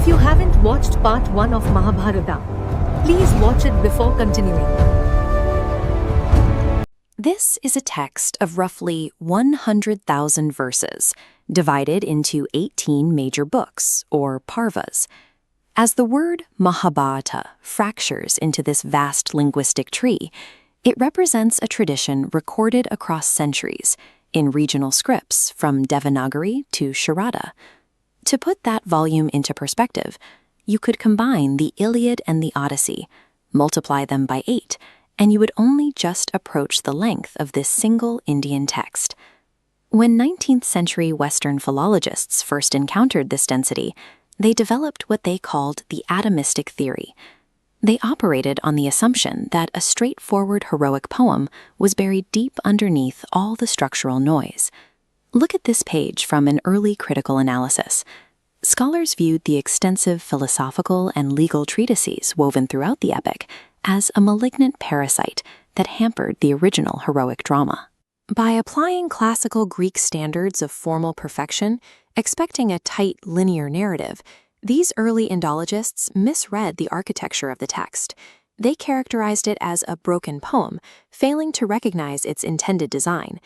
If you haven't watched part 1 of Mahābhārata, please watch it before continuing. This is a text of roughly 100,000 verses, divided into 18 major books, or parvas. As the word Mahābhārata fractures into this vast linguistic tree, it represents a tradition recorded across centuries, in regional scripts from Devanagari to Sharada. To put that volume into perspective, you could combine the Iliad and the Odyssey, multiply them by 8, and you would only just approach the length of this single Indian text. When 19th century Western philologists first encountered this density, they developed what they called the atomistic theory. They operated on the assumption that a straightforward heroic poem was buried deep underneath all the structural noise. Look at this page from an early critical analysis. Scholars viewed the extensive philosophical and legal treatises woven throughout the epic as a malignant parasite that hampered the original heroic drama. By applying classical Greek standards of formal perfection, expecting a tight, linear narrative, these early Indologists misread the architecture of the text. They characterized it as a broken poem, failing to recognize its intended design.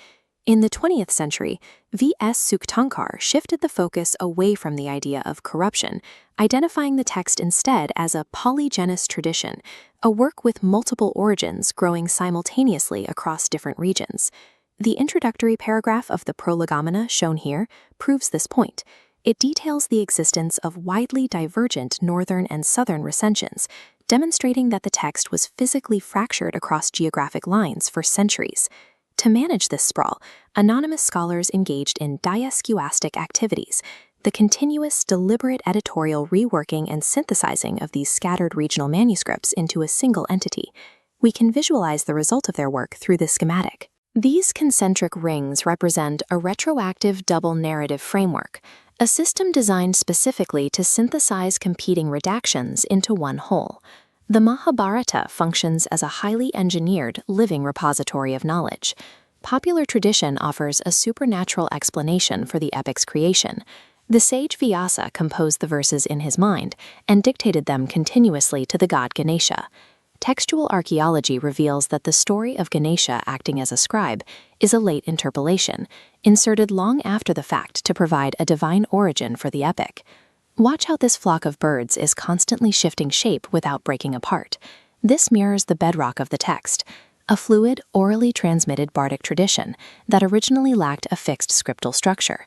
In the 20th century, Vishnu Sukthankar shifted the focus away from the idea of corruption, identifying the text instead as a polygenous tradition, a work with multiple origins growing simultaneously across different regions. The introductory paragraph of the prolegomena shown here proves this point. It details the existence of widely divergent northern and southern recensions, demonstrating that the text was physically fractured across geographic lines for centuries. To manage this sprawl, anonymous scholars engaged in diascholastic activities, the continuous, deliberate editorial reworking and synthesizing of these scattered regional manuscripts into a single entity. We can visualize the result of their work through this schematic. These concentric rings represent a retroactive double narrative framework, a system designed specifically to synthesize competing redactions into one whole. The Mahābhārata functions as a highly engineered, living repository of knowledge. Popular tradition offers a supernatural explanation for the epic's creation. The sage Vyāsa composed the verses in his mind and dictated them continuously to the god Ganesha. Textual archaeology reveals that the story of Ganesha acting as a scribe is a late interpolation, inserted long after the fact to provide a divine origin for the epic. Watch how this flock of birds is constantly shifting shape without breaking apart. This mirrors the bedrock of the text, a fluid, orally transmitted bardic tradition that originally lacked a fixed scriptal structure.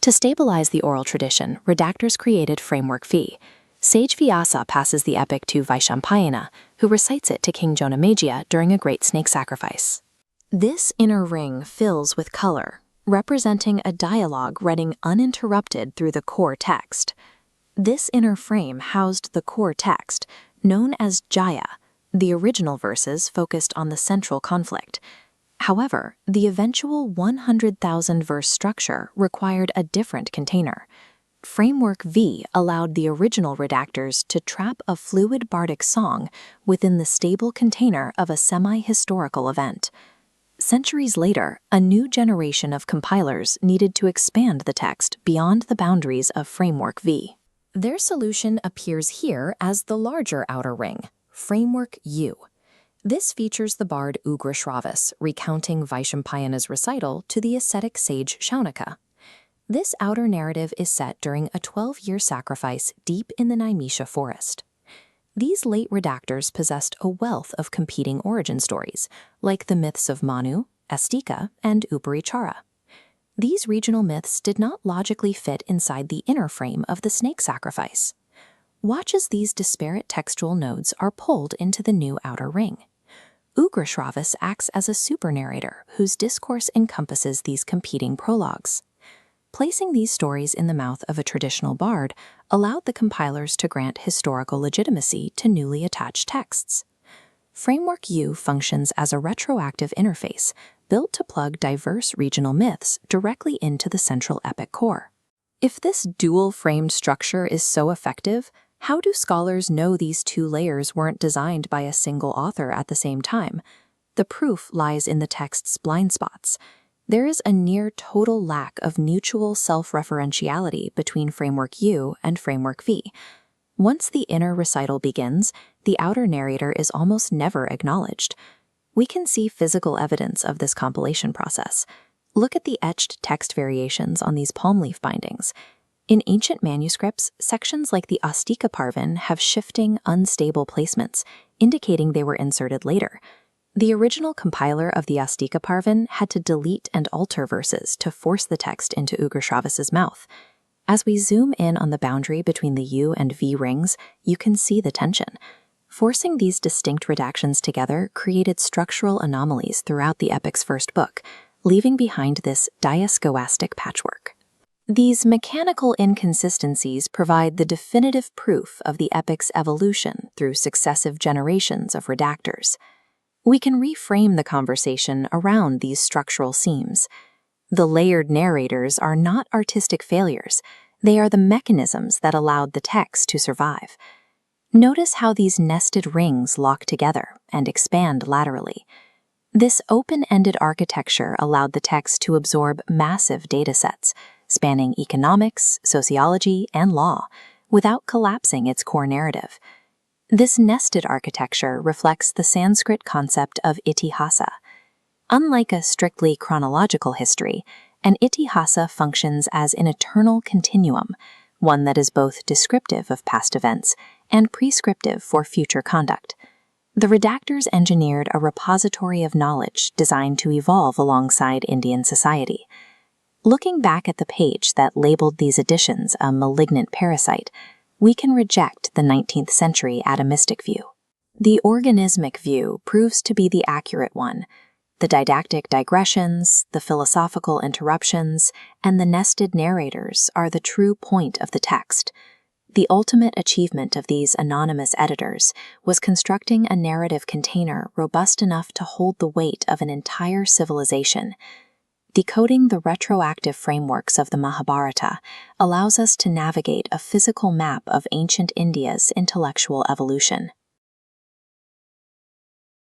To stabilize the oral tradition, redactors created framework V. Sage Vyāsa passes the epic to Vaiśampāyana, who recites it to King Jonamagia during a great snake sacrifice. This inner ring fills with color, representing a dialogue running uninterrupted through the core text. This inner frame housed the core text, known as Jaya. The original verses focused on the central conflict. However, the eventual 100,000 verse structure required a different container. Framework V allowed the original redactors to trap a fluid bardic song within the stable container of a semi-historical event. Centuries later, a new generation of compilers needed to expand the text beyond the boundaries of Framework V. Their solution appears here as the larger outer ring, Framework U. This features the bard Ugraśravas recounting Vaiśampāyana's recital to the ascetic sage Shaunaka. This outer narrative is set during a 12-year sacrifice deep in the Naimisha forest. These late redactors possessed a wealth of competing origin stories, like the myths of Manu, Astika, and Uparichara. These regional myths did not logically fit inside the inner frame of the snake sacrifice. Watch as these disparate textual nodes are pulled into the new outer ring. Ugraśravas acts as a super-narrator whose discourse encompasses these competing prologues. Placing these stories in the mouth of a traditional bard allowed the compilers to grant historical legitimacy to newly attached texts. Framework U functions as a retroactive interface built to plug diverse regional myths directly into the central epic core. If this dual-framed structure is so effective, how do scholars know these two layers weren't designed by a single author at the same time? The proof lies in the text's blind spots. There is a near total lack of mutual self-referentiality between Framework U and Framework V. Once the inner recital begins, the outer narrator is almost never acknowledged. We can see physical evidence of this compilation process. Look at the etched text variations on these palm leaf bindings. In ancient manuscripts, sections like the Astikaparvan have shifting, unstable placements, indicating they were inserted later. The original compiler of the Astikaparvan had to delete and alter verses to force the text into Ugraśravas's mouth. As we zoom in on the boundary between the U and V rings, you can see the tension. Forcing these distinct redactions together created structural anomalies throughout the epic's first book, leaving behind this diascoastic patchwork. These mechanical inconsistencies provide the definitive proof of the epic's evolution through successive generations of redactors. We can reframe the conversation around these structural seams. The layered narrators are not artistic failures. They are the mechanisms that allowed the text to survive. Notice how these nested rings lock together and expand laterally. This open-ended architecture allowed the text to absorb massive datasets, spanning economics, sociology, and law, without collapsing its core narrative. This nested architecture reflects the Sanskrit concept of itihasa. Unlike a strictly chronological history, an itihasa functions as an eternal continuum, one that is both descriptive of past events and prescriptive for future conduct. The redactors engineered a repository of knowledge designed to evolve alongside Indian society. Looking back at the page that labeled these editions a malignant parasite, we can reject the 19th century atomistic view. The organismic view proves to be the accurate one. The didactic digressions, the philosophical interruptions, and the nested narrators are the true point of the text. The ultimate achievement of these anonymous editors was constructing a narrative container robust enough to hold the weight of an entire civilization. Decoding the retroactive frameworks of the Mahābhārata allows us to navigate a physical map of ancient India's intellectual evolution.